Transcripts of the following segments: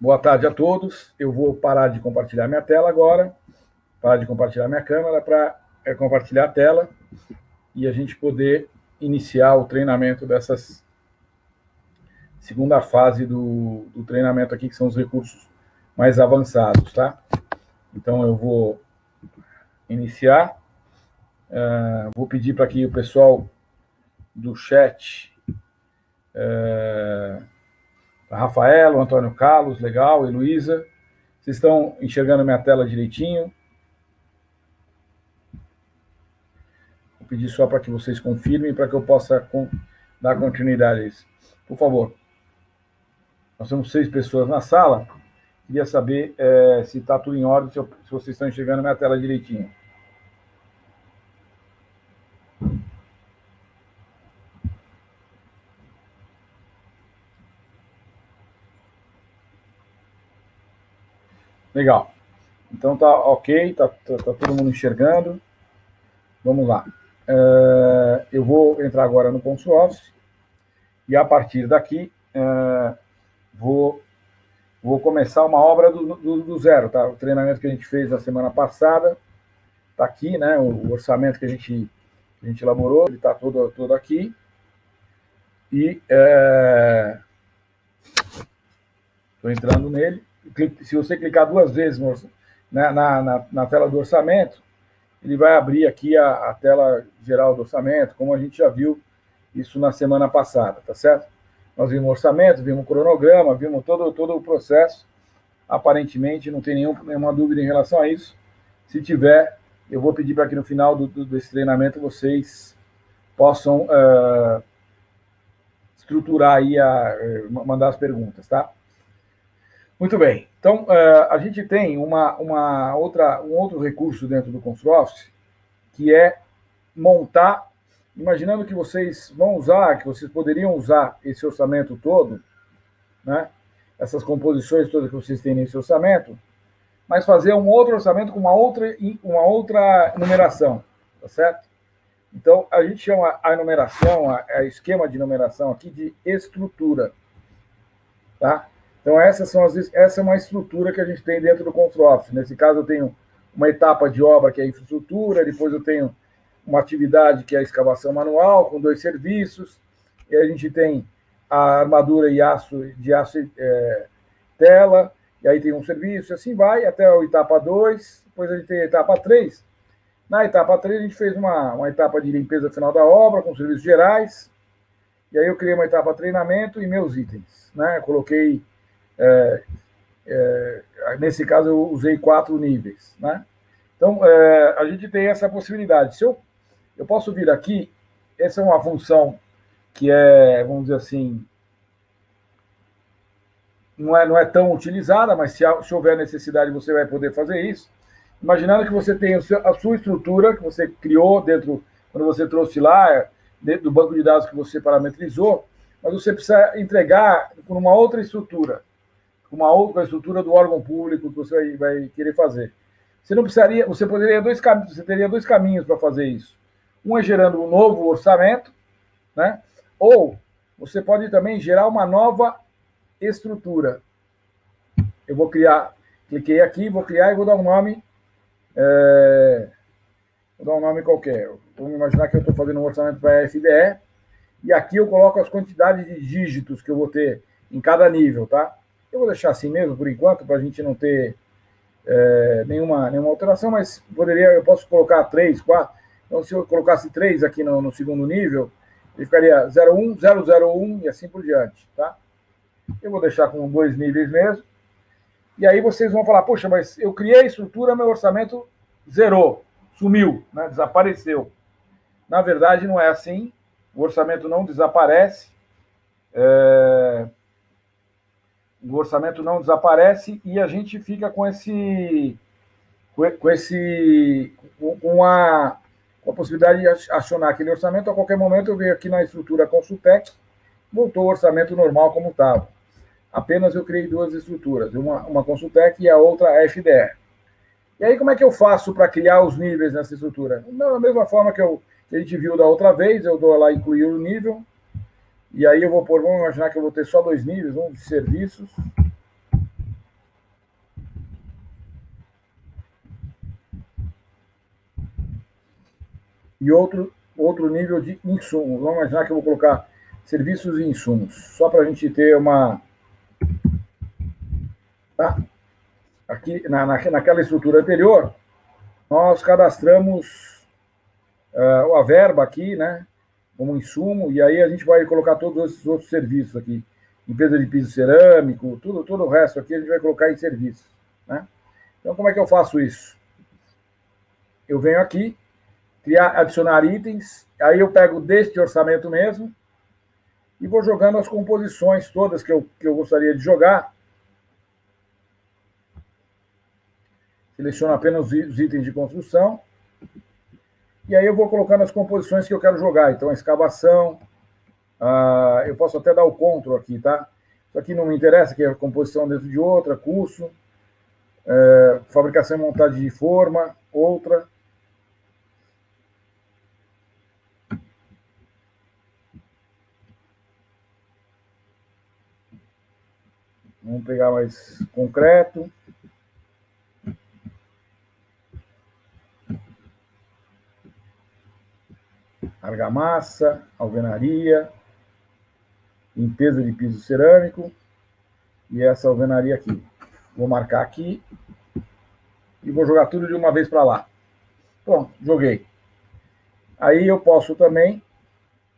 Boa tarde a todos. Eu vou parar de compartilhar minha tela agora, parar de compartilhar minha câmera para compartilhar a tela e a gente poder iniciar o treinamento dessas segunda fase do treinamento aqui, que são os recursos mais avançados, tá? Então eu vou iniciar. Vou pedir para que o pessoal do chat, Rafael, Antônio Carlos, legal, Heloísa, vocês estão enxergando minha tela direitinho? Vou pedir só para que vocês confirmem, para que eu possa dar continuidade a isso. Por favor. Nós temos 6 pessoas na sala. Queria saber se está tudo em ordem, se vocês estão enxergando minha tela direitinho. Legal. Então tá ok, tá todo mundo enxergando. Vamos lá. Eu vou entrar agora no ConsulOffice e a partir daqui vou começar uma obra do zero, tá? O treinamento que a gente fez na semana passada está aqui, né? O orçamento que a gente elaborou, ele está todo aqui. E estou entrando nele. Se você clicar 2 vezes na tela do orçamento, ele vai abrir aqui a tela geral do orçamento, como a gente já viu isso na semana passada, tá certo? Nós vimos o orçamento, vimos o cronograma, vimos todo o processo. Aparentemente, não tem nenhuma dúvida em relação a isso. Se tiver, eu vou pedir para que no final desse treinamento vocês possam estruturar aí, mandar as perguntas, tá? Muito bem. Então, a gente tem um outro recurso dentro do ConsulOffice, que é montar, imaginando que vocês vão usar, que vocês poderiam usar esse orçamento todo, né? Essas composições todas que vocês têm nesse orçamento, mas fazer um outro orçamento com uma outra numeração, tá certo? Então, a gente chama a numeração, a esquema de numeração aqui de estrutura, tá? Então, essa é uma estrutura que a gente tem dentro do ConsulOffice. Nesse caso, eu tenho uma etapa de obra, que é a infraestrutura, depois eu tenho uma atividade, que é a escavação manual, com 2 serviços, e a gente tem a armadura de aço tela, e aí tem um serviço, e assim vai, até a etapa 2, depois a gente tem a etapa 3. Na etapa 3, a gente fez uma etapa de limpeza final da obra, com serviços gerais, e aí eu criei uma etapa treinamento e meus itens, né? Eu coloquei... nesse caso eu usei 4 níveis, né? Então a gente tem essa possibilidade. Se eu posso vir aqui, essa é uma função que vamos dizer assim, não é tão utilizada, mas se houver necessidade você vai poder fazer isso. Imaginando que você tem a sua estrutura que você criou quando você trouxe lá, dentro do banco de dados que você parametrizou, mas você precisa entregar com uma outra estrutura, com a estrutura do órgão público que você vai querer fazer. Você teria 2 caminhos para fazer isso. Um é gerando um novo orçamento, né? Ou você pode também gerar uma nova estrutura. Eu vou criar, cliquei aqui, vou criar e vou dar um nome, qualquer. Vamos imaginar que eu estou fazendo um orçamento para a FDE, e aqui eu coloco as quantidades de dígitos que eu vou ter em cada nível, tá? Eu vou deixar assim mesmo, por enquanto, para a gente não ter nenhuma alteração, mas eu posso colocar 3, 4. Então, se eu colocasse 3 aqui no segundo nível, ele ficaria 01, 001 e assim por diante, tá? Eu vou deixar com 2 níveis mesmo. E aí vocês vão falar, poxa, mas eu criei a estrutura, meu orçamento zerou, sumiu, né? Desapareceu. Na verdade, não é assim. O orçamento não desaparece. O orçamento não desaparece e a gente fica com a possibilidade de acionar aquele orçamento. A qualquer momento eu venho aqui na estrutura Consultec, voltou o orçamento normal como estava. Apenas eu criei 2 estruturas, uma Consultec e a outra FDE. E aí como é que eu faço para criar os níveis nessa estrutura? Da mesma forma que a gente viu da outra vez, eu dou lá incluir o nível, e aí eu vou vamos imaginar que eu vou ter só 2 níveis, um de serviços e outro nível de insumos. Vamos imaginar que eu vou colocar serviços e insumos, só para a gente ter uma... Tá? Aqui, naquela estrutura anterior, nós cadastramos a verba aqui, né, como insumo, e aí a gente vai colocar todos esses outros serviços aqui. Limpeza de piso cerâmico, todo o resto aqui a gente vai colocar em serviço, né? Então, como é que eu faço isso? Eu venho aqui, adicionar itens, aí eu pego deste orçamento mesmo e vou jogando as composições todas que eu gostaria de jogar. Seleciono apenas os itens de construção. E aí eu vou colocando as composições que eu quero jogar. Então, a escavação, eu posso até dar o CTRL aqui, tá? Isso aqui não me interessa, que é a composição dentro de outra, curso, fabricação e montagem de forma, outra. Vamos pegar mais concreto. Argamassa, alvenaria, limpeza de piso cerâmico e essa alvenaria aqui. Vou marcar aqui e vou jogar tudo de uma vez para lá. Pronto, joguei. Aí eu posso também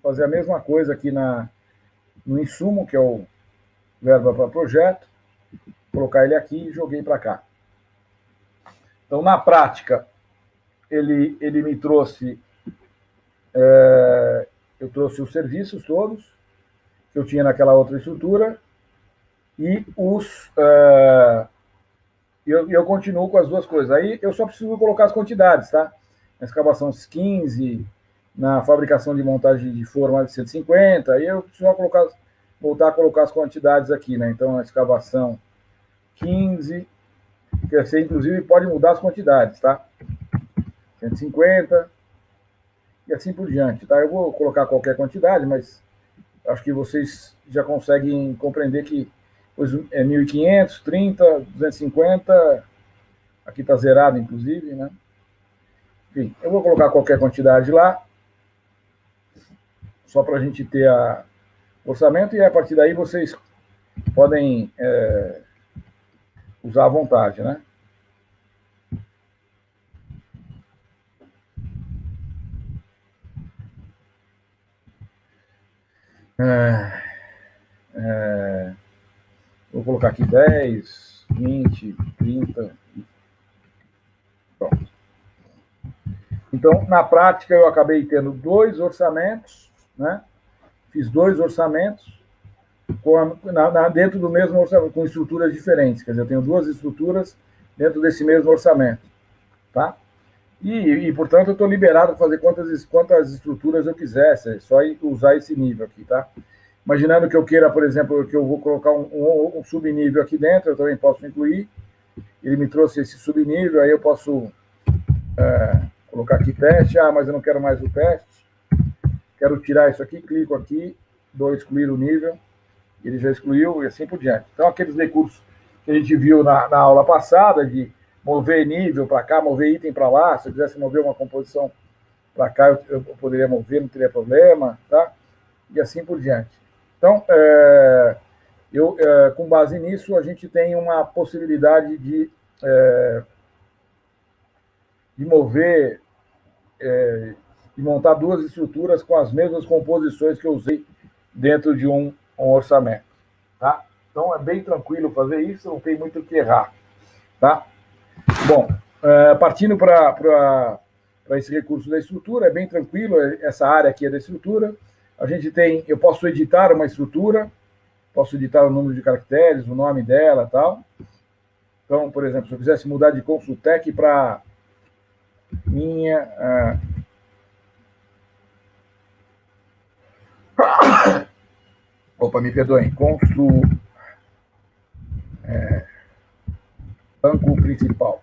fazer a mesma coisa aqui no insumo, que é o verba para projeto, colocar ele aqui e joguei para cá. Então, na prática, ele me trouxe... eu trouxe os serviços todos que eu tinha naquela outra estrutura e eu continuo com as duas coisas. Aí eu só preciso colocar as quantidades, tá? Na escavação 15, na fabricação de montagem de forma de 150, aí eu preciso voltar a colocar as quantidades aqui, né? Então, a escavação 15, que você, inclusive, pode mudar as quantidades, tá? 150, e assim por diante, tá? Eu vou colocar qualquer quantidade, mas acho que vocês já conseguem compreender que é 1.500, 30, 250, aqui está zerado, inclusive, né? Enfim, eu vou colocar qualquer quantidade lá, só para a gente ter o orçamento, e a partir daí vocês podem usar à vontade, né? Vou colocar aqui 10, 20, 30. Pronto. Então, na prática, eu acabei tendo 2 orçamentos, né? Fiz 2 orçamentos dentro do mesmo orçamento, com estruturas diferentes. Quer dizer, eu tenho 2 estruturas dentro desse mesmo orçamento, tá? E portanto, eu estou liberado para fazer quantas estruturas eu quiser, é só usar esse nível aqui, tá? Imaginando que eu queira, por exemplo, que eu vou colocar um subnível aqui dentro, eu também posso incluir. Ele me trouxe esse subnível, aí eu posso colocar aqui teste. Mas eu não quero mais o teste. Quero tirar isso aqui, clico aqui, dou excluir o nível, ele já excluiu e assim por diante. Então, aqueles recursos que a gente viu na aula passada, de mover nível para cá, mover item para lá, se eu quisesse mover uma composição para cá, eu poderia mover, não teria problema, tá? E assim por diante. Então, com base nisso, a gente tem uma possibilidade de mover, de montar 2 estruturas com as mesmas composições que eu usei dentro de um orçamento, tá? Então, é bem tranquilo fazer isso, não tem muito o que errar, tá? Bom, partindo para esse recurso da estrutura, é bem tranquilo, essa área aqui é da estrutura. Eu posso editar uma estrutura, posso editar o número de caracteres, o nome dela e tal. Então, por exemplo, se eu quisesse mudar de Consultec para minha... Opa, me perdoem. Banco principal.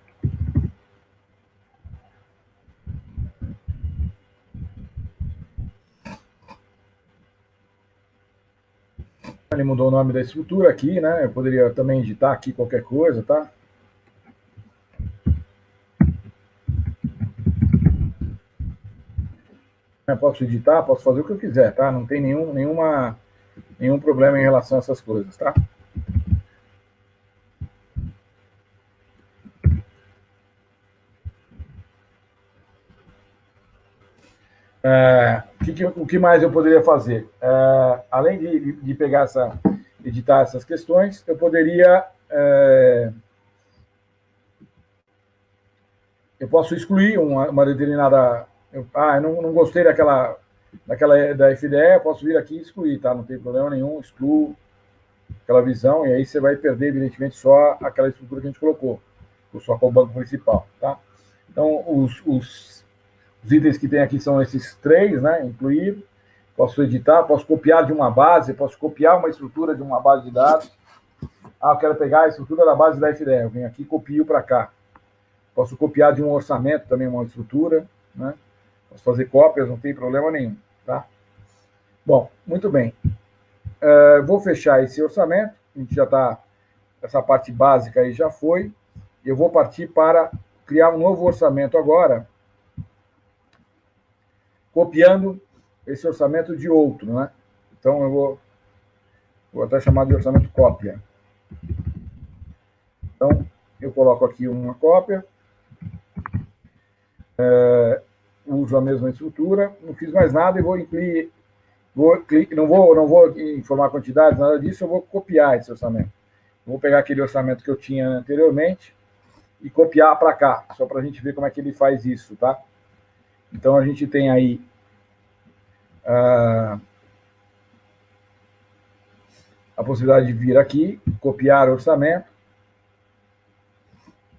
Ele mudou o nome da estrutura aqui, né? Eu poderia também editar aqui qualquer coisa, tá? posso editar, posso fazer o que eu quiser, tá? Não tem nenhum problema em relação a essas coisas, tá? O que mais eu poderia fazer? Além de pegar editar essas questões, eu poderia eu posso excluir uma determinada. Eu não gostei daquela da FDE, eu posso vir aqui e excluir, tá? Não tem problema nenhum, excluo aquela visão, e aí você vai perder, evidentemente, só aquela estrutura que a gente colocou, só com o banco principal, tá? Então, os itens que tem aqui são esses três, né? Incluir, posso editar, posso copiar de uma base, posso copiar uma estrutura de uma base de dados. Eu quero pegar a estrutura da base da FDE, eu venho aqui e copio para cá. Posso copiar de um orçamento também uma estrutura, né? Posso fazer cópias, não tem problema nenhum, tá? Bom, muito bem. Vou fechar esse orçamento, a gente já está, essa parte básica aí já foi, eu vou partir para criar um novo orçamento agora, copiando esse orçamento de outro, né? Então eu vou até chamar de orçamento cópia. Então, eu coloco aqui uma cópia, uso a mesma estrutura, não fiz mais nada e vou incluir, não vou informar quantidades, nada disso, eu vou copiar esse orçamento. Vou pegar aquele orçamento que eu tinha anteriormente e copiar para cá, só para a gente ver como é que ele faz isso, tá? Então, a gente tem aí a possibilidade de vir aqui, copiar orçamento,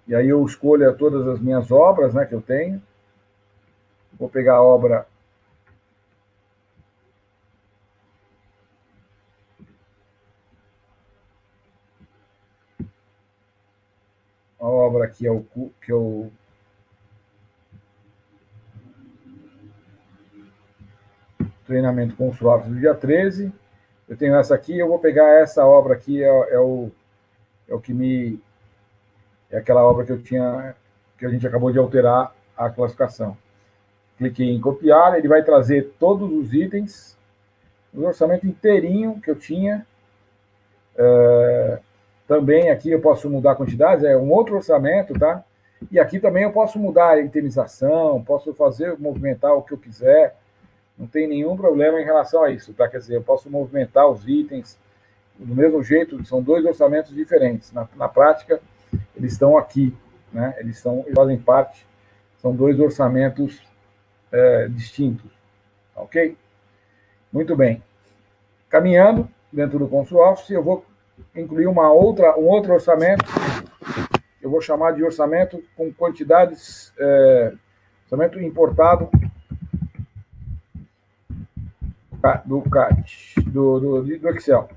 e aí eu escolho todas as minhas obras, né, que eu tenho. Vou pegar a obra que é o treinamento com os softwares do dia 13. Eu tenho essa aqui, eu vou pegar essa obra aqui, é o que me... É aquela obra que eu tinha, que a gente acabou de alterar a classificação. Cliquei em copiar, ele vai trazer todos os itens, o orçamento inteirinho que eu tinha. Também aqui eu posso mudar quantidades, é um outro orçamento, tá? E aqui também eu posso mudar a itemização, posso movimentar o que eu quiser, não tem nenhum problema em relação a isso, tá? Quer dizer, eu posso movimentar os itens do mesmo jeito, são dois orçamentos diferentes. Na prática, eles estão aqui, né? Eles fazem parte, são dois orçamentos distintos, ok? Muito bem. Caminhando dentro do Consul Office, eu vou incluir um outro orçamento, eu vou chamar de orçamento com quantidades, orçamento importado do Excel.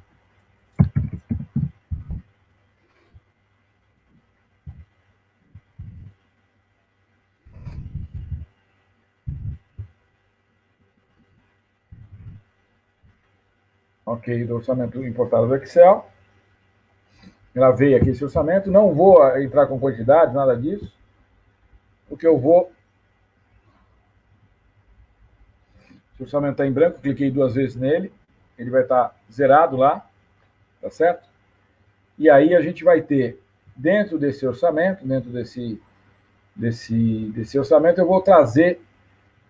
Ok, do orçamento importado do Excel. Gravei aqui esse orçamento, não vou entrar com quantidades, nada disso, porque eu vou... Se o orçamento está em branco, cliquei 2 vezes nele, ele vai estar zerado lá, tá certo? E aí a gente vai ter, dentro desse orçamento, dentro desse orçamento, eu vou trazer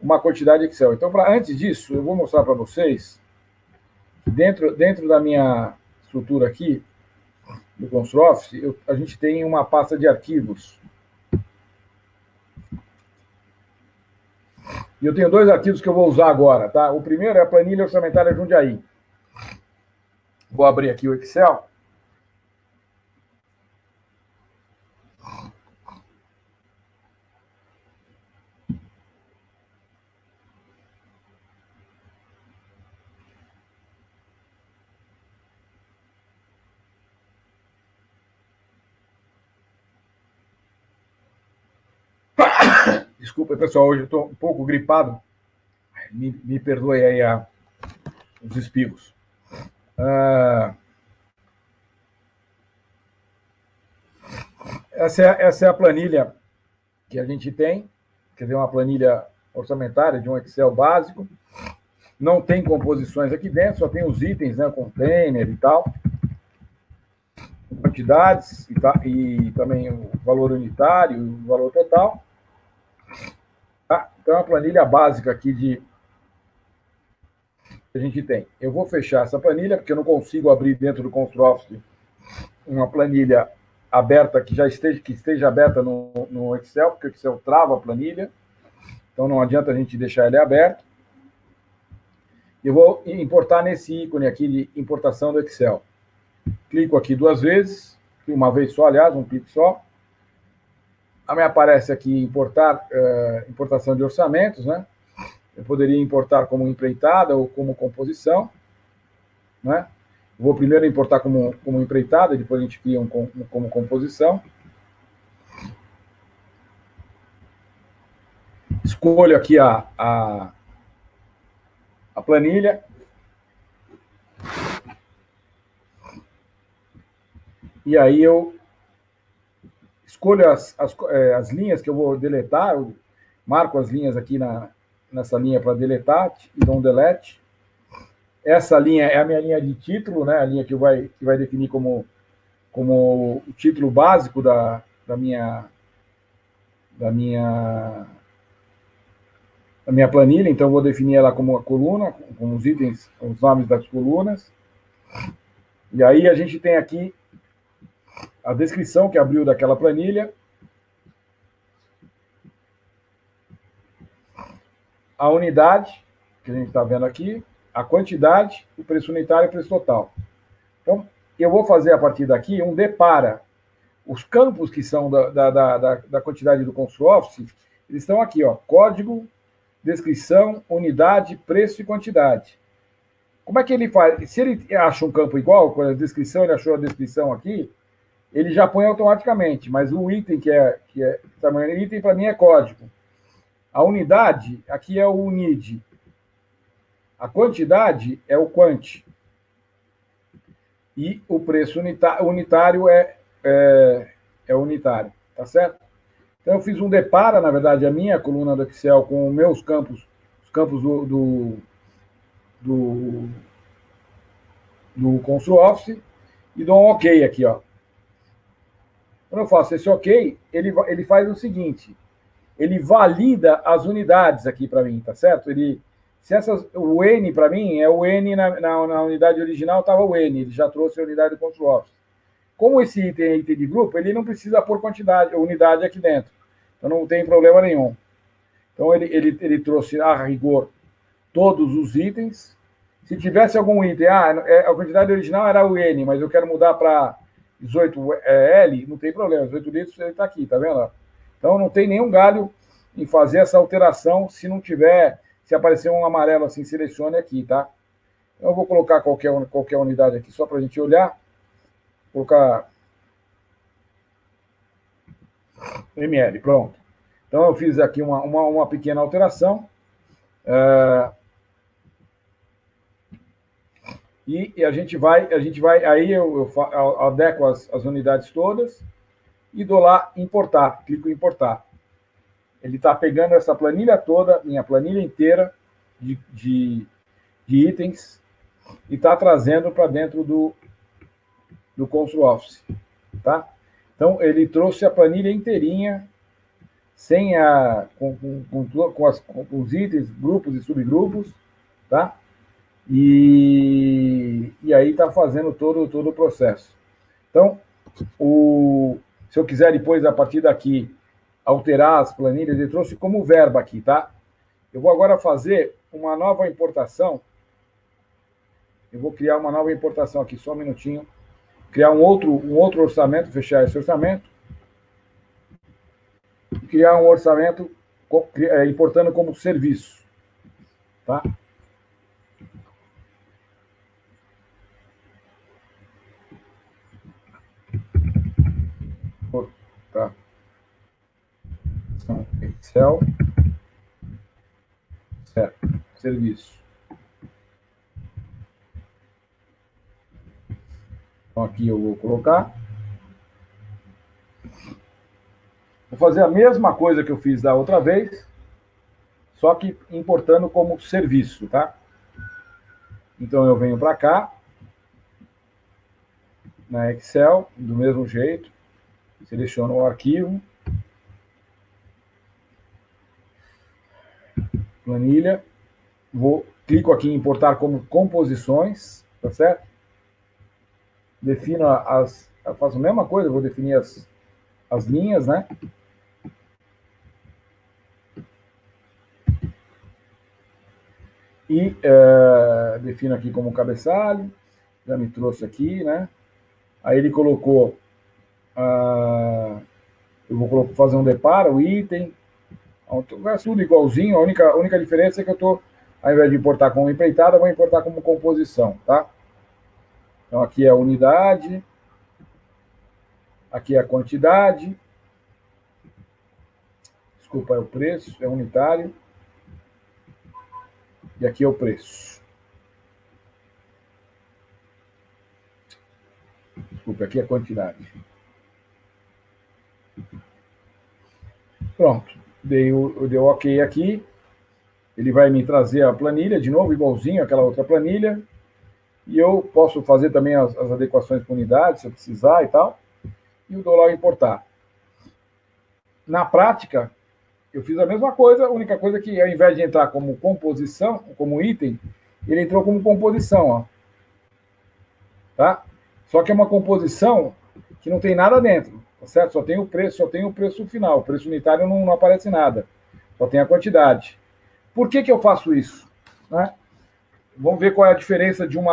uma quantidade Excel. Então, antes disso, eu vou mostrar para vocês, dentro da minha estrutura aqui, do Consul Office, a gente tem uma pasta de arquivos. E eu tenho 2 arquivos que eu vou usar agora, tá? O primeiro é a planilha orçamentária Jundiaí. Vou abrir aqui o Excel. Desculpa, pessoal, hoje eu estou um pouco gripado. Me perdoe aí os espirros. Essa é a planilha que a gente tem, quer dizer, uma planilha orçamentária de um Excel básico. Não tem composições aqui dentro, só tem os itens, né, container e tal, quantidades e também o valor unitário, o valor total. Tá? Então, é uma planilha básica aqui que a gente tem. Eu vou fechar essa planilha, porque eu não consigo abrir dentro do ConstruOffice uma planilha aberta que esteja aberta no Excel, porque o Excel trava a planilha, então não adianta a gente deixar ele aberto. Eu vou importar nesse ícone aqui de importação do Excel. Clico aqui 2 vezes, uma vez só, aliás, um clique só. Me aparece aqui importação de orçamentos, né? Eu poderia importar como empreitada ou como composição, né? Vou primeiro importar como empreitada, depois a gente cria como composição. Escolho aqui a planilha. E aí eu escolho as linhas que eu vou deletar, eu marco as linhas aqui nessa linha para deletar, e dou um delete. Essa linha é a minha linha de título, né? A linha que vai definir como o título básico da minha planilha, então vou definir ela como a coluna, com os itens, os nomes das colunas. E aí a gente tem aqui a descrição que abriu daquela planilha, a unidade, que a gente está vendo aqui, a quantidade, o preço unitário e o preço total. Então, eu vou fazer a partir daqui um depara. Os campos que são da quantidade do ConstruOffice, eles estão aqui, ó, código, descrição, unidade, preço e quantidade. Como é que ele faz? Se ele acha um campo igual, com a descrição, ele achou a descrição aqui, ele já põe automaticamente, mas o item que é tamanho item, para mim é código. A unidade, aqui é o unid. A quantidade é o quant. E o preço unitário é unitário, tá certo? Então, eu fiz um depara, na verdade, a minha coluna do Excel com os meus campos, os campos do ConstruOffice, e dou um OK aqui, ó. Quando eu faço esse OK, ele faz o seguinte, ele valida as unidades aqui para mim, tá certo? O N para mim é o N na unidade original, estava o N, ele já trouxe a unidade do ConstruOffice. Como esse item é item de grupo, ele não precisa pôr unidade aqui dentro, então não tem problema nenhum. Então ele trouxe a rigor todos os itens. Se tivesse algum item, a quantidade original era o N, mas eu quero mudar para 18L, não tem problema, 18 litros ele está aqui, tá vendo? Então não tem nenhum galho em fazer essa alteração se não tiver, se aparecer um amarelo assim, selecione aqui, tá? Então, eu vou colocar qualquer unidade aqui só para a gente olhar. Vou colocar ml, pronto. Então eu fiz aqui uma pequena alteração. E a gente vai, aí eu adequo as unidades todas e dou lá importar, clico em importar. Ele está pegando essa planilha toda, minha planilha inteira de itens, e está trazendo para dentro do ConstruOffice, tá? Então, ele trouxe a planilha inteirinha, com os itens, grupos e subgrupos, tá? E aí está fazendo todo o processo. Então, se eu quiser depois, a partir daqui, alterar as planilhas, ele trouxe como verba aqui, tá? Eu vou agora fazer uma nova importação. Eu vou criar uma nova importação aqui, só um minutinho. Criar um outro orçamento, fechar esse orçamento. E criar um orçamento importando como serviço, tá? Tá. Excel. Certo. Serviço. Então, aqui eu vou colocar. Vou fazer a mesma coisa que eu fiz da outra vez, só que importando como serviço, tá? Então eu venho para cá, na Excel, do mesmo jeito, seleciono o arquivo, planilha, clico aqui em importar como composições, tá certo? Defino faço a mesma coisa, vou definir as linhas, né? E defino aqui como cabeçalho, já me trouxe aqui, né? Aí ele colocou, eu vou fazer um deparo, o item, tudo igualzinho, a única diferença é que eu estou, ao invés de importar como empreitada, vou importar como composição, tá? Então aqui é a unidade, aqui é a quantidade, desculpa, é o preço, é unitário, e aqui é o preço. Desculpa, aqui é a quantidade. Pronto, deu OK aqui. Ele vai me trazer a planilha, de novo, igualzinho àquela outra planilha. E eu posso fazer também as adequações por unidade, se eu precisar e tal. E eu dou lá o importar. Na prática, eu fiz a mesma coisa, a única coisa é que ao invés de entrar como composição, como item, ele entrou como composição, ó. Tá? Só que é uma composição que não tem nada dentro, tá certo? Só tem o preço final, o preço unitário não aparece nada, só tem a quantidade. Por que eu faço isso? Né? Vamos ver qual é a diferença de um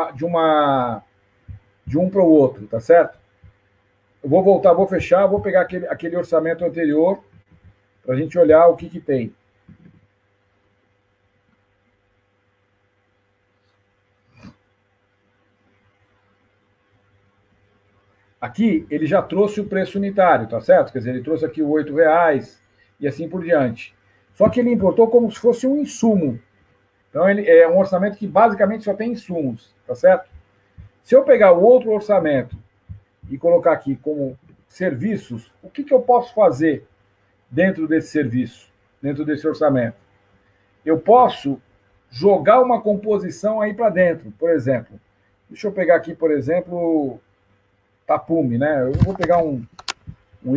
para o outro, tá certo? Eu vou voltar, vou fechar, vou pegar aquele orçamento anterior para a gente olhar o que tem. Aqui ele já trouxe o preço unitário, tá certo? Quer dizer, ele trouxe aqui o R$8 e assim por diante. Só que ele importou como se fosse um insumo. Então ele é um orçamento que basicamente só tem insumos, tá certo? Se eu pegar o outro orçamento e colocar aqui como serviços, o que eu posso fazer dentro desse serviço, dentro desse orçamento? Eu posso jogar uma composição aí para dentro, por exemplo. Deixa eu pegar aqui, por exemplo, tapume, né? Eu vou pegar um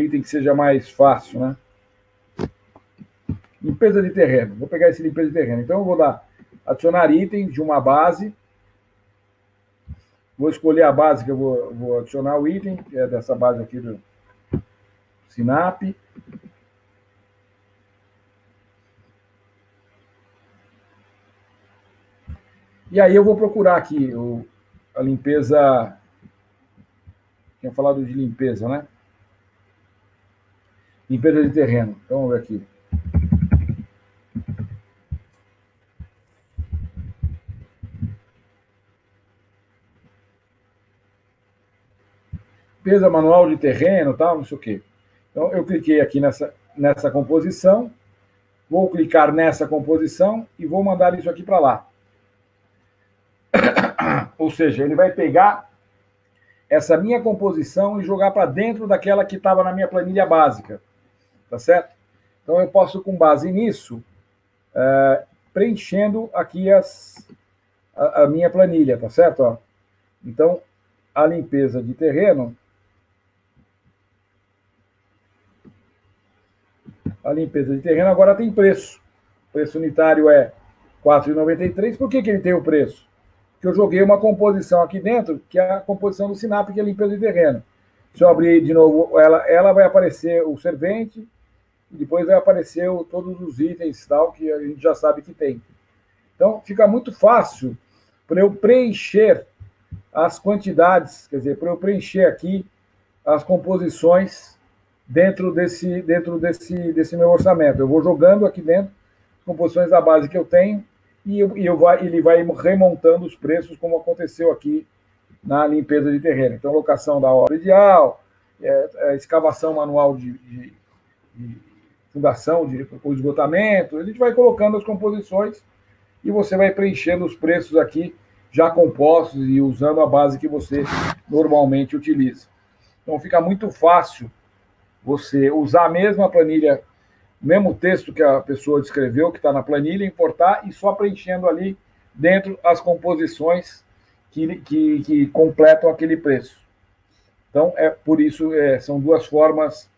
item que seja mais fácil, né? Limpeza de terreno. Vou pegar esse limpeza de terreno. Então eu vou dar adicionar item de uma base. Vou escolher a base que eu vou adicionar o item, que é dessa base aqui do Sinap. E aí eu vou procurar aqui a limpeza. Tinha falado de limpeza, né? Limpeza de terreno. Então vamos ver aqui. Limpeza manual de terreno, tal, não sei o quê. Então eu cliquei aqui nessa composição, vou clicar nessa composição e vou mandar isso aqui para lá. Ou seja, ele vai pegar essa minha composição e jogar para dentro daquela que estava na minha planilha básica, tá certo? Então eu posso, com base nisso, preenchendo aqui a minha planilha, tá certo? Ó. Então, a limpeza de terreno, agora tem preço. O preço unitário é R$4,93. Por que ele tem o preço? Porque eu joguei uma composição aqui dentro, que é a composição do Sinap, que é a limpeza de terreno. Se eu abrir de novo, ela vai aparecer o servente, e depois vai aparecer todos os itens tal, que a gente já sabe que tem. Então, fica muito fácil para eu preencher as quantidades, quer dizer, para eu preencher aqui as composições dentro desse meu orçamento. Eu vou jogando aqui dentro composições da base que eu tenho e ele vai remontando os preços, como aconteceu aqui na limpeza de terreno. Então, locação da obra ideal, escavação manual de fundação, de esgotamento, a gente vai colocando as composições e você vai preenchendo os preços aqui já compostos e usando a base que você normalmente utiliza. Então, fica muito fácil você usar a mesma planilha o mesmo texto que a pessoa descreveu, que está na planilha, importar e só preenchendo ali dentro as composições que completam aquele preço. Então, por isso, são duas formas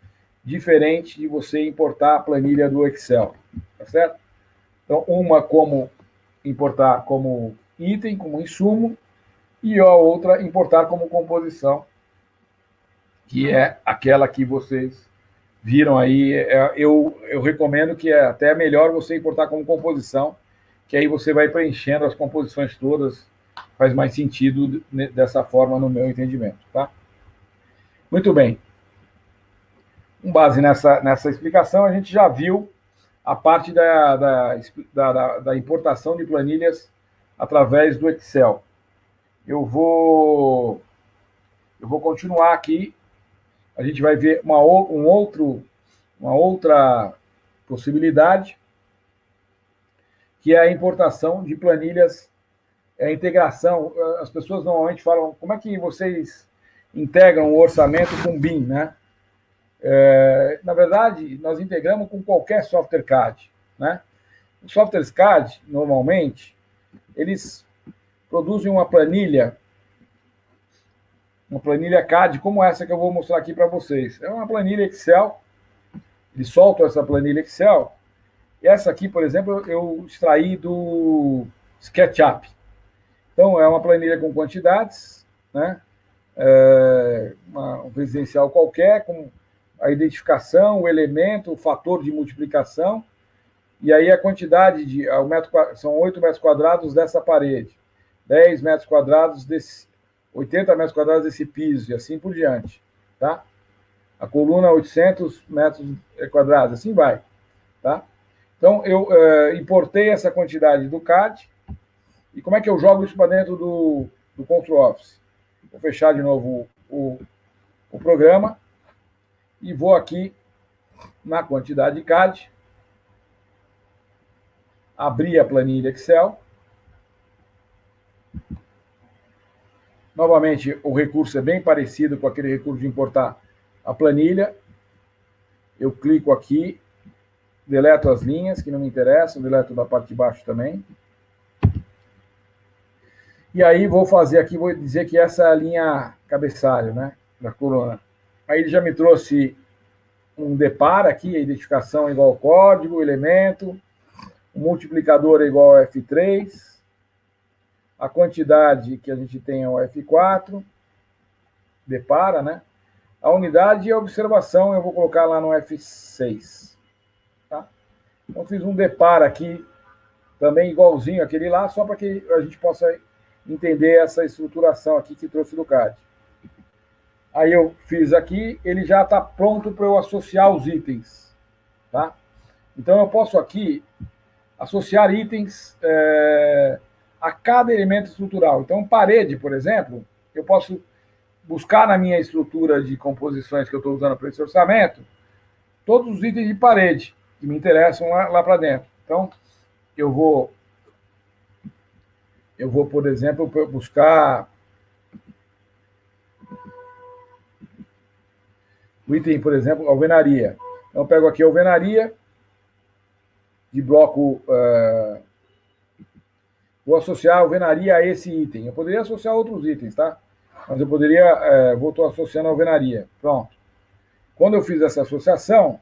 diferentes de você importar a planilha do Excel, tá certo? Então, uma como importar como item, como insumo, e a outra importar como composição, que é aquela que vocês viram aí. Eu recomendo que é até melhor você importar como composição, que aí você vai preenchendo as composições todas, faz mais sentido dessa forma, no meu entendimento, tá? Muito bem. Com base nessa explicação, a gente já viu a parte da importação de planilhas através do Excel. Eu vou continuar aqui. A gente vai ver uma outra possibilidade, que é a importação de planilhas, a integração. As pessoas normalmente falam, como é que vocês integram o orçamento com o BIM, né? Na verdade, nós integramos com qualquer software CAD, né? Os softwares CAD, normalmente, eles produzem uma planilha CAD como essa que eu vou mostrar aqui para vocês. É uma planilha Excel, eles soltam essa planilha Excel, e essa aqui, por exemplo, eu extraí do SketchUp. Então, é uma planilha com quantidades, né? Um residencial qualquer, com a identificação, o elemento, o fator de multiplicação, e aí a quantidade são 8 metros quadrados dessa parede, 10 metros quadrados 80 metros quadrados desse piso, e assim por diante, tá? A coluna 800 metros quadrados, assim vai, tá? Então, eu importei essa quantidade do CAD, e como é que eu jogo isso para dentro do Control Office? Vou fechar de novo o programa, e vou aqui na quantidade de CAD, abrir a planilha Excel. Novamente, o recurso é bem parecido com aquele recurso de importar a planilha. Eu clico aqui, deleto as linhas que não me interessam, deleto da parte de baixo também. E aí vou fazer aqui, vou dizer que essa é a linha cabeçalho, né, da coluna. Aí ele já me trouxe um depar aqui, a identificação é igual ao código, elemento, o multiplicador é igual ao F3, a quantidade que a gente tem é o F4, depara, né? A unidade e a observação eu vou colocar lá no F6. Tá? Então, fiz um depara aqui, também igualzinho aquele lá, só para que a gente possa entender essa estruturação aqui que trouxe do CAD. Aí eu fiz aqui, ele já está pronto para eu associar os itens. Tá? Então, eu posso aqui associar itens a cada elemento estrutural. Então, parede, por exemplo, eu posso buscar na minha estrutura de composições que eu estou usando para esse orçamento, todos os itens de parede que me interessam lá para dentro. Então, eu vou, por exemplo, buscar o item, por exemplo, alvenaria. Então, eu pego aqui a alvenaria, de bloco, vou associar a alvenaria a esse item. Eu poderia associar outros itens, tá? Mas eu poderia, vou estar associando a alvenaria. Pronto. Quando eu fiz essa associação,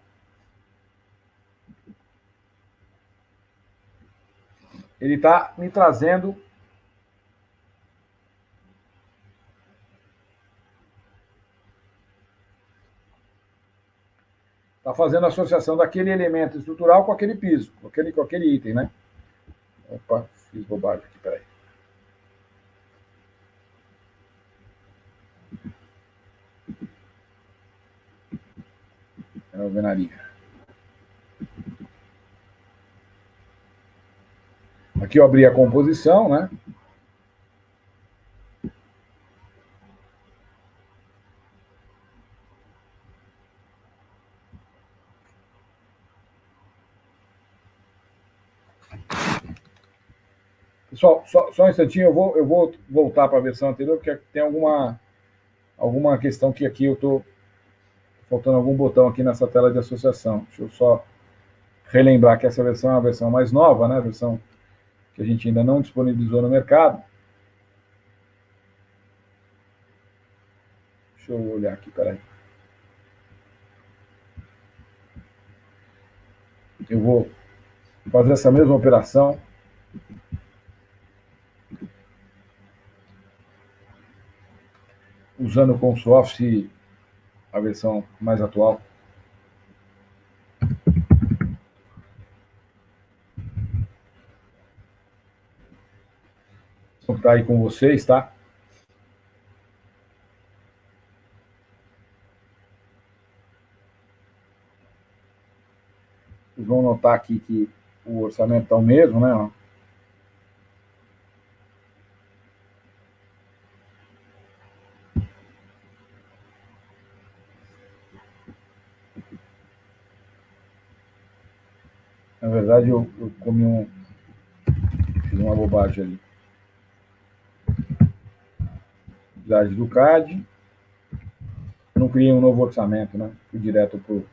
ele está me trazendo está fazendo a associação daquele elemento estrutural com aquele piso, com aquele item, né? Opa, fiz bobagem aqui, peraí. É a alvenaria. Aqui eu abri a composição, né? Pessoal, só um instantinho, eu vou voltar para a versão anterior, porque tem alguma questão que aqui eu estou faltando algum botão aqui nessa tela de associação. Deixa eu só relembrar que essa versão é uma versão mais nova, né? A versão que a gente ainda não disponibilizou no mercado. Deixa eu olhar aqui, peraí. Eu vou fazer essa mesma operação usando o ConstruOffice, a versão mais atual. Vou estar aí com vocês, tá? Vocês vão notar aqui que o orçamento está o mesmo, né? Na verdade, eu comi fiz uma bobagem ali. Idade do CAD. Eu não criei um novo orçamento, né? Fui direto para o.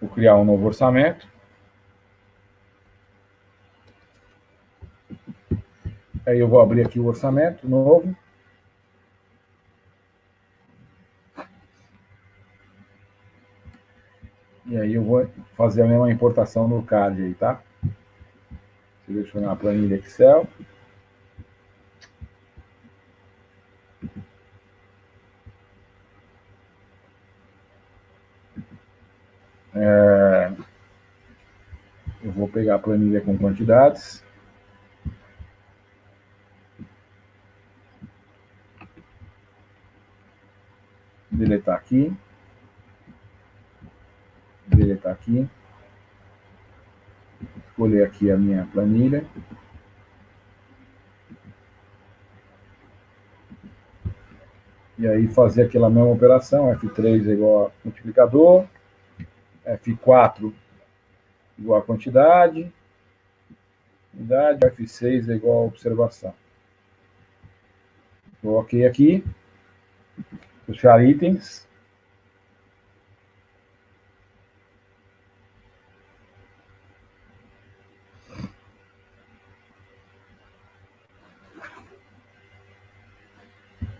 Vou criar um novo orçamento. Aí eu vou abrir aqui o orçamento novo. E aí eu vou fazer a mesma importação no CAD aí, tá? Selecionar a planilha Excel. Eu vou pegar a planilha com quantidades. Deletar aqui. Deletar aqui. Escolher aqui a minha planilha. E aí fazer aquela mesma operação. F3 é igual a multiplicador. F4 igual a quantidade. Unidade. F6 é igual a observação. Vou OK aqui. Puxar itens.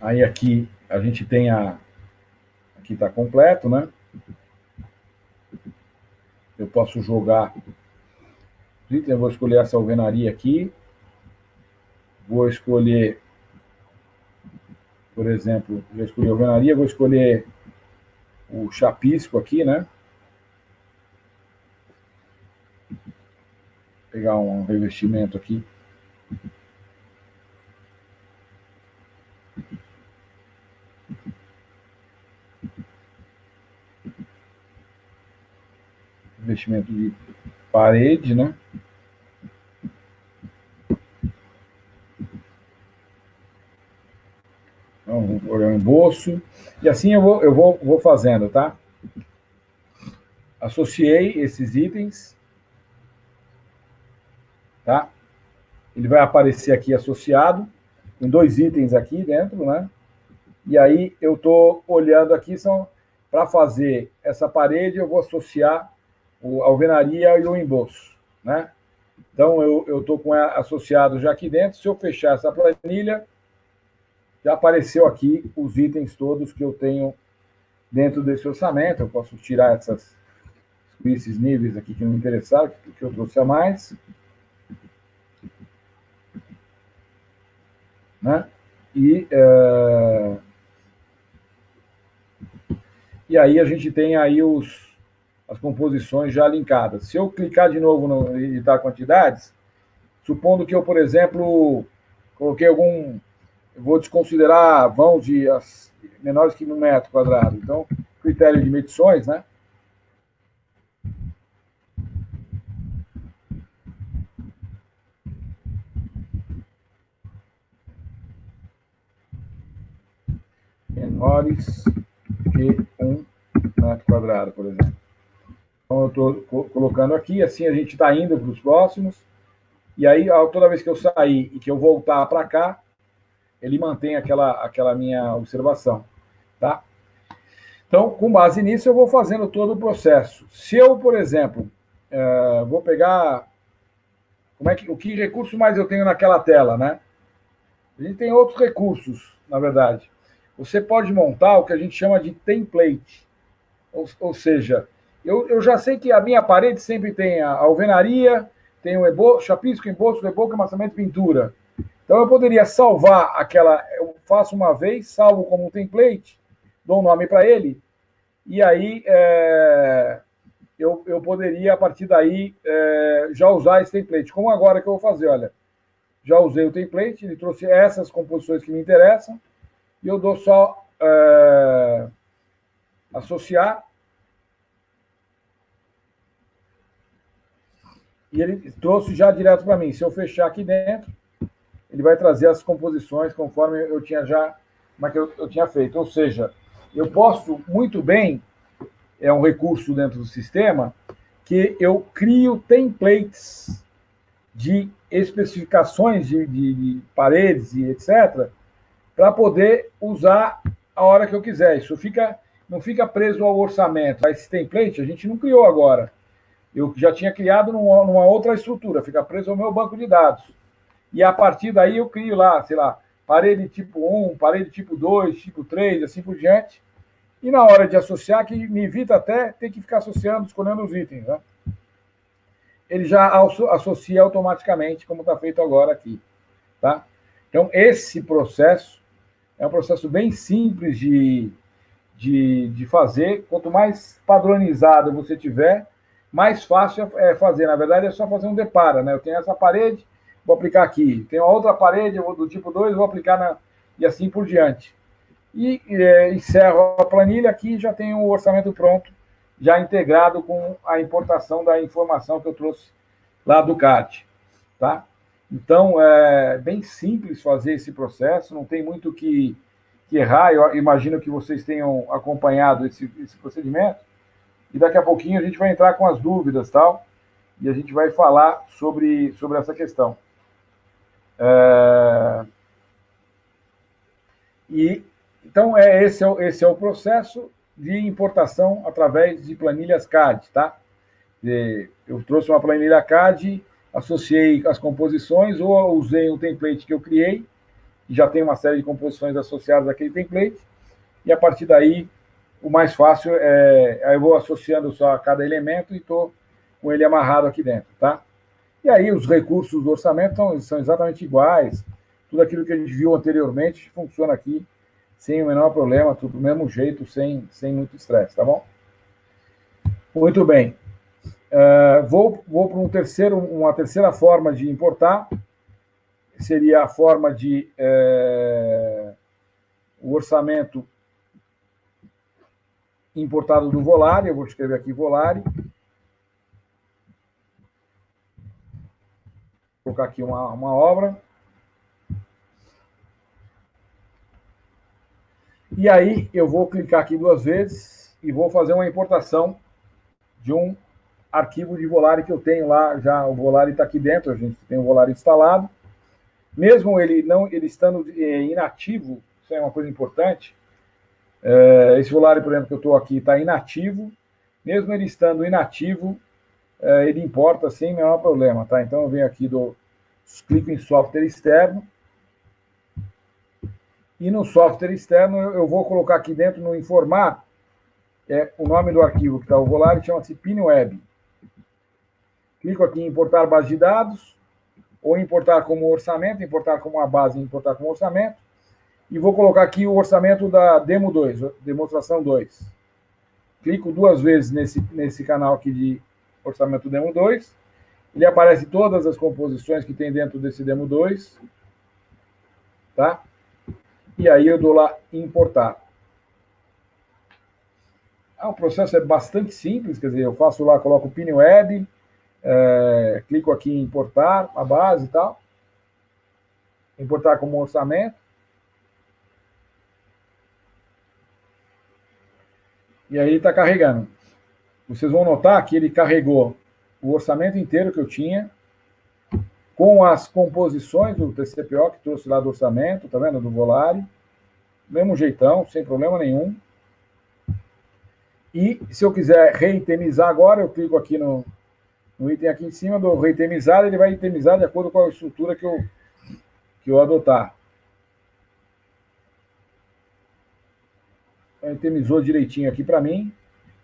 Aí aqui a gente tem aqui está completo, né? Eu posso jogar itens, eu vou escolher essa alvenaria aqui. Vou escolher, por exemplo, já escolhi a alvenaria, vou escolher o chapisco aqui, né? Pegar um revestimento aqui. Revestimento de parede, né? Então, vou olhar o embolso. E assim eu vou fazendo, tá? Associei esses itens. Tá? Ele vai aparecer aqui associado, em 2 itens aqui dentro, né? E aí eu estou olhando aqui, são para fazer essa parede, eu vou associar a alvenaria e o embolso, né? Então eu estou com associado já aqui dentro. Se eu fechar essa planilha, já apareceu aqui os itens todos que eu tenho dentro desse orçamento. Eu posso tirar esses níveis aqui que não me interessaram, que eu trouxe a mais. Né? E aí a gente tem aí as composições já linkadas. Se eu clicar de novo no editar quantidades, supondo que eu, por exemplo, coloquei eu vou desconsiderar vãos menores que 1 metro quadrado. Então, critério de medições, né? Menores que 1 metro quadrado, por exemplo. Então, eu estou colocando aqui, assim a gente está indo para os próximos. E aí, toda vez que eu sair e que eu voltar para cá, ele mantém aquela minha observação, tá? Então, com base nisso, eu vou fazendo todo o processo. Se eu, por exemplo, vou pegar o que recurso mais eu tenho naquela tela, né? A gente tem outros recursos, na verdade. Você pode montar o que a gente chama de template, ou seja, eu já sei que a minha parede sempre tem a alvenaria, tem o chapisco, embolso, reboco, amassamento, pintura. Então eu poderia salvar eu faço uma vez, salvo como um template, dou um nome para ele, e aí eu poderia, a partir daí, já usar esse template. Como agora que eu vou fazer, olha, já usei o template, ele trouxe essas composições que me interessam, e eu dou só associar, e ele trouxe já direto para mim. Se eu fechar aqui dentro, ele vai trazer as composições conforme eu tinha eu tinha feito. Ou seja, eu posso muito bem, é um recurso dentro do sistema, que eu crio templates de especificações de paredes e etc., para poder usar a hora que eu quiser. Isso não fica preso ao orçamento. Esse template a gente não criou agora. Eu já tinha criado numa outra estrutura, fica preso ao meu banco de dados. E a partir daí eu crio lá, sei lá, parede tipo 1, parede tipo 2, tipo 3, assim por diante. E na hora de associar, que me evita até ter que ficar associando, escolhendo os itens, né? Ele já associa automaticamente, como está feito agora aqui, tá? Então, esse processo é um processo bem simples de fazer. Quanto mais padronizado você tiver, mais fácil é fazer. Na verdade, é só fazer um depara, né? Eu tenho essa parede, vou aplicar aqui. Tenho outra parede, do tipo 2, vou aplicar e assim por diante. E encerro a planilha aqui, já tenho o orçamento pronto, já integrado com a importação da informação que eu trouxe lá do CAD, tá? Então, é bem simples fazer esse processo, não tem muito que errar. Eu imagino que vocês tenham acompanhado esse procedimento, e daqui a pouquinho a gente vai entrar com as dúvidas, tal, e a gente vai falar sobre essa questão. Então, esse é o processo de importação através de planilhas CAD, tá? Eu trouxe uma planilha CAD, associei as composições, ou usei um template que eu criei, e já tem uma série de composições associadas àquele template, e a partir daí, o mais fácil aí eu vou associando só a cada elemento e estou com ele amarrado aqui dentro, tá? E aí os recursos do orçamento são exatamente iguais, tudo aquilo que a gente viu anteriormente funciona aqui sem o menor problema, tudo do mesmo jeito, sem muito estresse, tá bom? Muito bem. Vou para uma terceira forma de importar, seria a forma de o orçamento importado do Volare. Eu vou escrever aqui Volare. Vou colocar aqui uma obra. E aí eu vou clicar aqui 2 vezes e vou fazer uma importação de um arquivo de Volare que eu tenho lá. Já o Volare está aqui dentro, a gente tem o Volare instalado. Mesmo ele estando inativo, isso é uma coisa importante. Esse Volare, por exemplo, que eu estou aqui, está inativo. Mesmo ele estando inativo, ele importa sem menor problema, tá? Então eu venho aqui, clico em software externo. E no software externo eu vou colocar aqui dentro no informar o nome do arquivo que está o Volare, chama-se PinWeb. Clico aqui em importar base de dados, ou importar como orçamento, importar como uma base, importar como orçamento, e vou colocar aqui o orçamento da Demo 2, demonstração 2. Clico 2 vezes nesse canal aqui de orçamento Demo 2, ele aparece todas as composições que tem dentro desse Demo 2, tá? E aí eu dou lá importar. O processo é bastante simples, quer dizer, eu faço lá, coloco o PinWeb, clico aqui em importar a base e tal, importar como orçamento, e aí está carregando. Vocês vão notar que ele carregou o orçamento inteiro que eu tinha, com as composições do TCPO que trouxe lá do orçamento, tá vendo? Do Volare. Mesmo jeitão, sem problema nenhum. E se eu quiser reitemizar agora, eu clico aqui no item aqui em cima, do reitemizar, ele vai itemizar de acordo com a estrutura que eu adotar. Itemizou direitinho aqui para mim.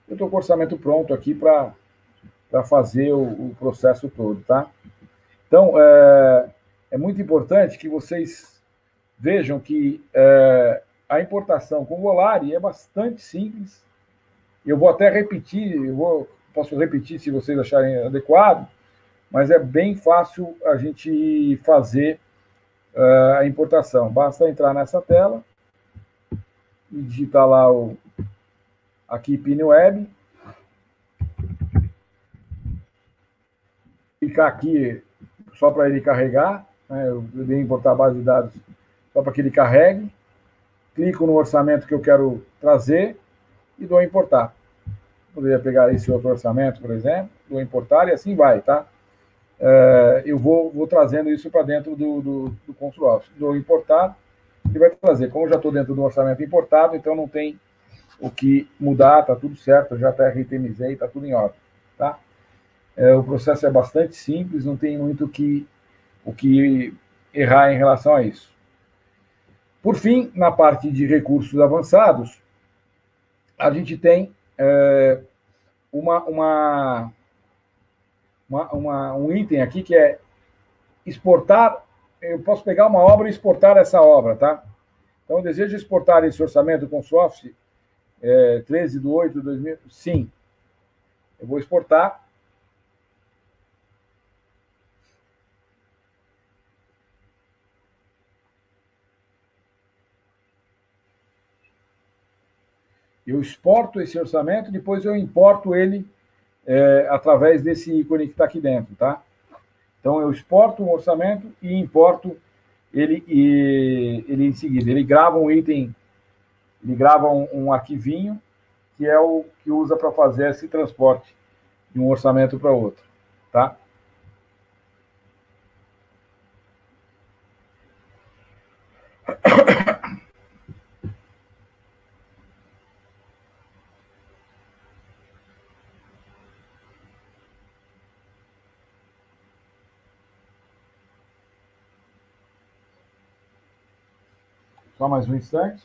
Eu estou com o orçamento pronto aqui para fazer o processo todo, tá? Então, é muito importante que vocês vejam que a importação com Volare é bastante simples. Eu vou até repetir, posso repetir se vocês acharem adequado, mas é bem fácil a gente fazer a importação. Basta entrar nessa tela e digitar lá aqui PinWeb, clicar aqui só para ele carregar, né? Eu dei importar a base de dados só para que ele carregue, clico no orçamento que eu quero trazer e dou importar. Poderia pegar esse outro orçamento, por exemplo, dou importar e assim vai, tá? Eu vou trazendo isso para dentro do Control Office. Dou importar, ele vai trazer. Como eu já estou dentro do orçamento importado, então não tem o que mudar, está tudo certo, eu já até reitemizei, está tudo em ordem, tá? O processo é bastante simples, não tem muito o que errar em relação a isso. Por fim, na parte de recursos avançados, a gente tem um item aqui que é exportar. Eu posso pegar uma obra e exportar essa obra, tá? Então, eu desejo exportar esse orçamento com Office 13/8/2000. Sim, eu vou exportar. Eu exporto esse orçamento, depois eu importo ele através desse ícone que está aqui dentro, tá? Então, eu exporto um orçamento e importo ele em seguida. Ele grava um item, ele grava um arquivinho, que é o que usa para fazer esse transporte de um orçamento para outro, tá? Só mais um instante.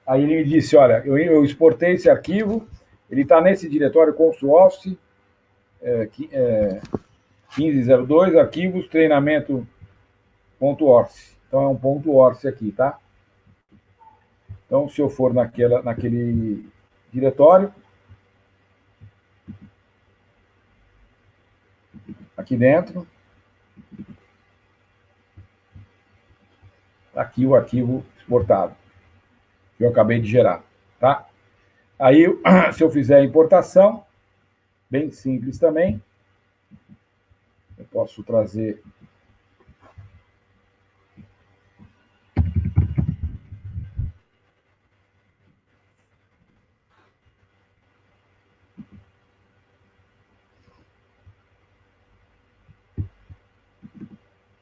Aí ele me disse, olha, eu exportei esse arquivo, ele está nesse diretório Consul Office 1502, arquivos, treinamento.orc. Então, é um .orc aqui, tá? Então, se eu for naquele diretório, aqui dentro, aqui o arquivo exportado que eu acabei de gerar, tá? Aí, se eu fizer a importação, bem simples também, eu posso trazer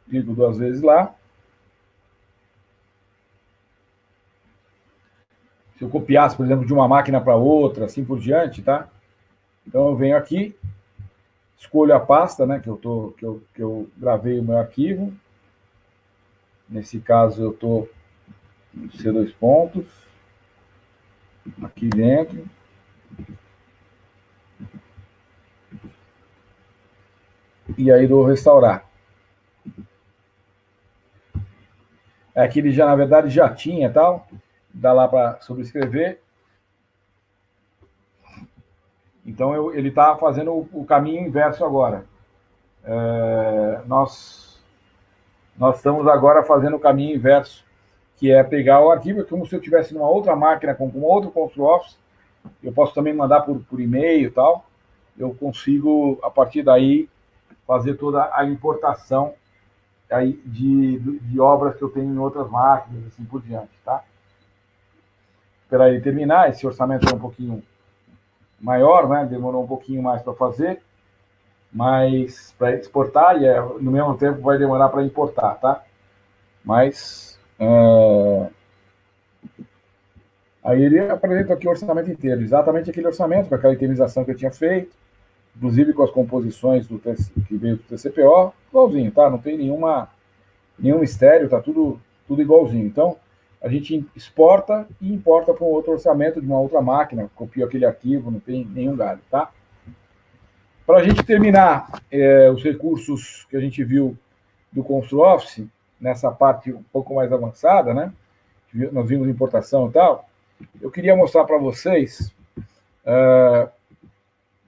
clico 2 vezes lá. Se eu copiasse, por exemplo, de uma máquina para outra, assim por diante, tá? Então eu venho aqui, escolho a pasta, né, que eu gravei o meu arquivo. Nesse caso eu estou no C2 pontos, aqui dentro. E aí dou restaurar. Aqui ele já, na verdade, já tinha tal. Dá lá para sobrescrever. Então, ele está fazendo o caminho inverso agora. Nós estamos agora fazendo o caminho inverso que é pegar o arquivo, como se eu estivesse numa outra máquina com outro ConstruOffice, eu posso também mandar por e-mail e tal, eu consigo, a partir daí, fazer toda a importação aí de obras que eu tenho em outras máquinas, assim por diante, tá? Esperar ele terminar, esse orçamento é um pouquinho maior, né? Demorou um pouquinho mais para fazer, mas para exportar, e no mesmo tempo vai demorar para importar, tá? Mas aí ele apresenta aqui o orçamento inteiro, exatamente aquele orçamento, com aquela itemização que eu tinha feito, inclusive com as composições que veio do TCPO, igualzinho, tá? Não tem nenhum mistério, tá tudo igualzinho. Então, a gente exporta e importa para um outro orçamento de uma outra máquina, copia aquele arquivo, não tem nenhum galho, tá? Para a gente terminar os recursos que a gente viu do ConstruOffice, nessa parte um pouco mais avançada, né? Nós vimos importação e tal, eu queria mostrar para vocês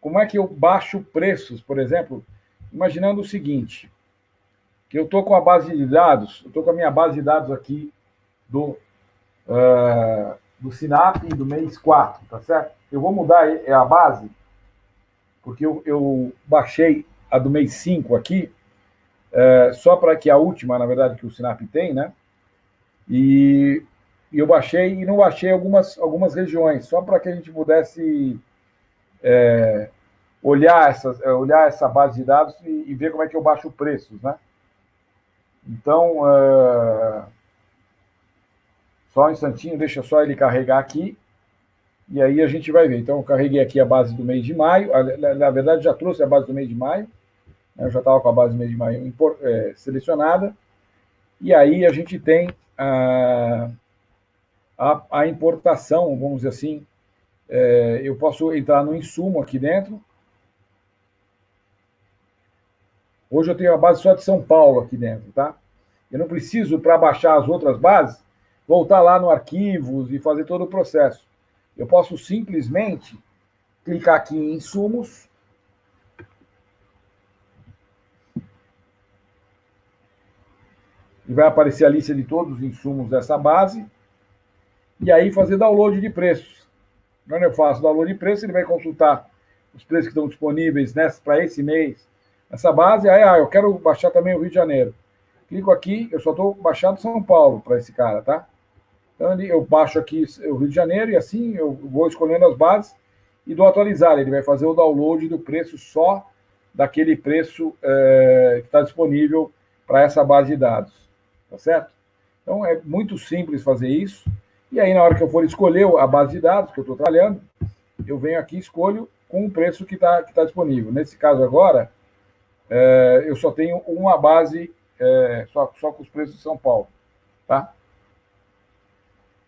como é que eu baixo preços, por exemplo, imaginando o seguinte, que eu estou com a base de dados, eu estou com a minha base de dados aqui do Sinap do mês 4, tá certo? Eu vou mudar a base, porque eu baixei a do mês 5 aqui, só para que a última, na verdade, que o Sinap tem, né? E eu baixei e não baixei algumas regiões, só para que a gente pudesse olhar essa base de dados e ver como é que eu baixo preços, né? Então, só um instantinho, deixa só ele carregar aqui, e aí a gente vai ver. Então, eu carreguei aqui a base do mês de maio, na verdade já trouxe a base do mês de maio, né? Eu já estava com a base do mês de maio selecionada, e aí a gente tem a importação, vamos dizer assim, eu posso entrar no insumo aqui dentro. Hoje eu tenho a base só de São Paulo aqui dentro, tá? Eu não preciso, para baixar as outras bases, voltar lá no arquivos e fazer todo o processo. Eu posso simplesmente clicar aqui em insumos, e vai aparecer a lista de todos os insumos dessa base, e aí fazer download de preços. Quando eu faço download de preços, ele vai consultar os preços que estão disponíveis para esse mês, nessa base. Aí, eu quero baixar também o Rio de Janeiro. Clico aqui, eu só estou baixando São Paulo para esse cara, tá? Então, eu baixo aqui o Rio de Janeiro e assim eu vou escolhendo as bases e dou atualizar. Ele vai fazer o download do preço só daquele preço que está disponível para essa base de dados, tá certo? Então, é muito simples fazer isso. E aí, na hora que eu for escolher a base de dados que eu estou trabalhando, eu venho aqui e escolho com o preço que tá disponível. Nesse caso agora, eu só tenho uma base só com os preços de São Paulo, tá?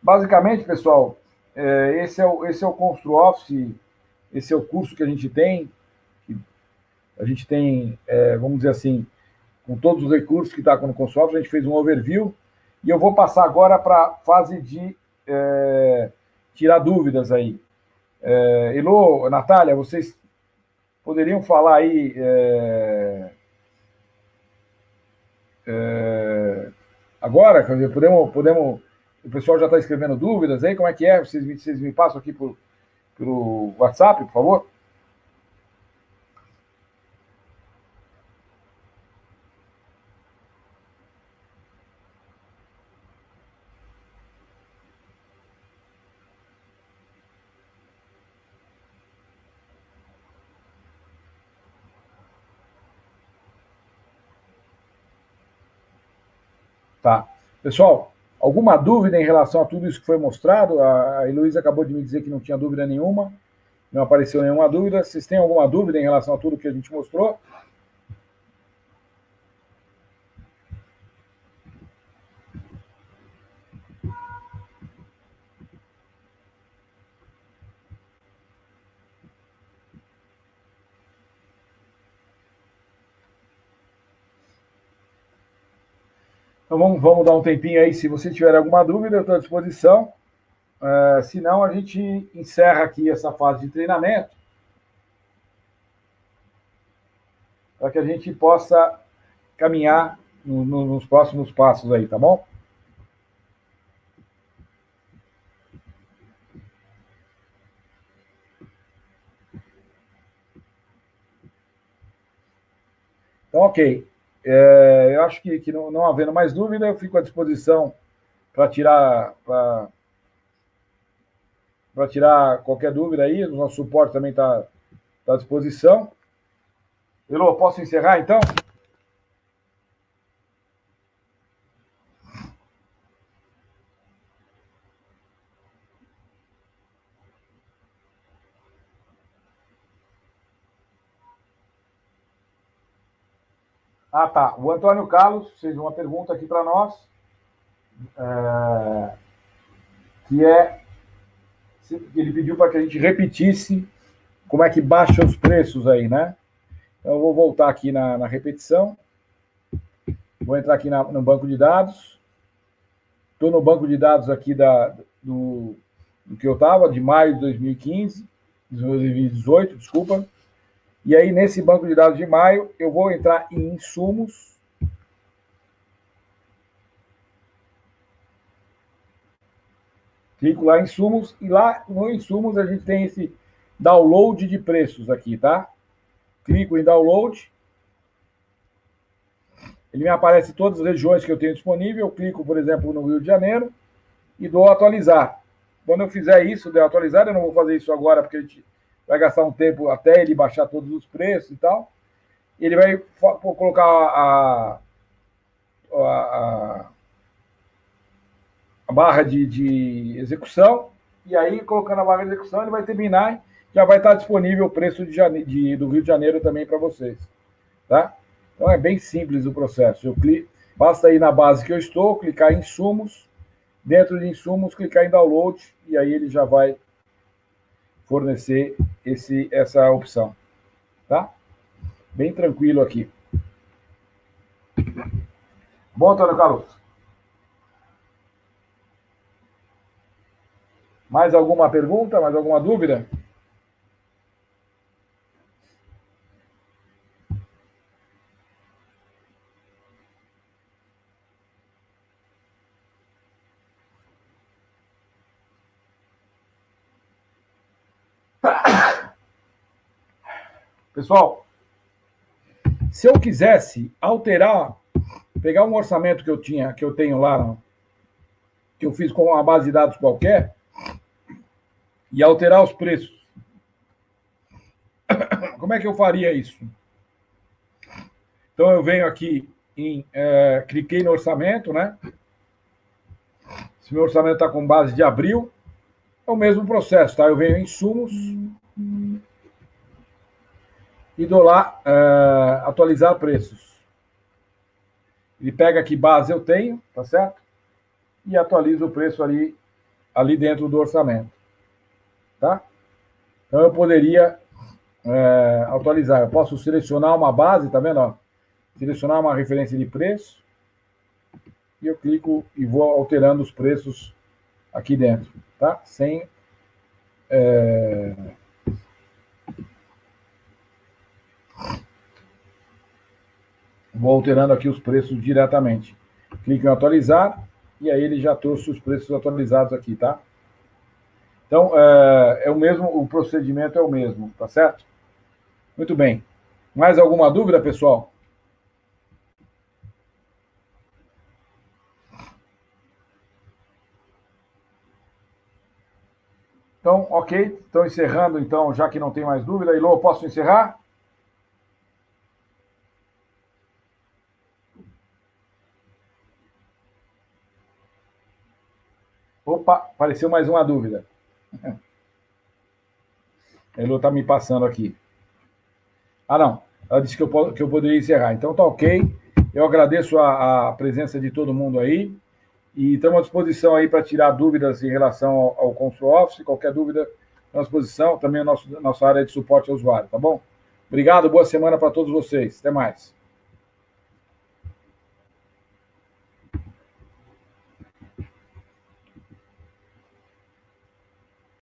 Basicamente, pessoal, esse é o ConstruOffice, esse é o curso que a gente tem, vamos dizer assim, com todos os recursos que está com o ConstruOffice, a gente fez um overview, e eu vou passar agora para a fase de tirar dúvidas aí. Elô, Natália, vocês poderiam falar aí agora? Quer dizer, podemos. O pessoal já está escrevendo dúvidas aí, como é que é? Vocês me passam aqui pelo WhatsApp, por favor? Tá. Pessoal, alguma dúvida em relação a tudo isso que foi mostrado? A Heloísa acabou de me dizer que não tinha dúvida nenhuma, não apareceu nenhuma dúvida. Vocês têm alguma dúvida em relação a tudo que a gente mostrou? Então vamos dar um tempinho aí. Se você tiver alguma dúvida, eu estou à disposição. Se não, a gente encerra aqui essa fase de treinamento para que a gente possa caminhar nos próximos passos aí, tá bom? Então, ok. Eu acho que não havendo mais dúvida, eu fico à disposição para tirar qualquer dúvida aí. O nosso suporte também está à disposição. Elô, posso encerrar então? Ah, tá. O Antônio Carlos fez uma pergunta aqui para nós, que ele pediu para que a gente repetisse como é que baixa os preços aí, né? Então, eu vou voltar aqui na repetição. Vou entrar aqui no banco de dados. Estou no banco de dados aqui do que eu estava, de maio de 2015, 2018, desculpa. E aí, nesse banco de dados de maio, eu vou entrar em insumos. Clico lá em insumos, e lá no insumos a gente tem esse download de preços aqui, tá? Clico em download. Ele me aparece todas as regiões que eu tenho disponível. Eu clico, por exemplo, no Rio de Janeiro e dou atualizar. Quando eu fizer isso, der atualizar, eu não vou fazer isso agora porque a gente vai gastar um tempo até ele baixar todos os preços e tal. Ele vai colocar a barra de execução, e aí, colocando a barra de execução, ele vai terminar, já vai estar disponível o preço do Rio de Janeiro também para vocês. Tá? Então é bem simples o processo. Basta ir na base que eu estou, clicar em insumos, dentro de insumos, clicar em download, e aí ele já vai fornecer essa opção. Tá? Bem tranquilo aqui. Bom, Antônio Carlos? Mais alguma pergunta? Mais alguma dúvida? Pessoal, se eu quisesse alterar, pegar um orçamento que eu tenho lá, que eu fiz com uma base de dados qualquer, e alterar os preços, como é que eu faria isso? Então eu venho aqui cliquei no orçamento, né? Se meu orçamento está com base de abril, é o mesmo processo, tá? Eu venho em insumos e dou lá atualizar preços. Ele pega que base eu tenho, tá certo? E atualiza o preço ali dentro do orçamento, tá? Então eu poderia atualizar. Eu posso selecionar uma base, tá vendo? Ó? Selecionar uma referência de preço e eu clico e vou alterando os preços aqui dentro, tá? Sem vou alterando aqui os preços diretamente. Clico em atualizar e aí ele já trouxe os preços atualizados aqui, tá? Então, o mesmo, o procedimento é o mesmo, tá certo? Muito bem. Mais alguma dúvida, pessoal? Então, ok. Estou encerrando, então, já que não tem mais dúvida. Ilô, posso encerrar? Opa, apareceu mais uma dúvida. A Ilô está me passando aqui. Ah, não. Ela disse que eu poderia encerrar. Então, tá ok. Eu agradeço a presença de todo mundo aí. E estamos à disposição aí para tirar dúvidas em relação ao Control Office. Qualquer dúvida, estamos à disposição. Também a nossa área de suporte ao usuário, tá bom? Obrigado, boa semana para todos vocês. Até mais.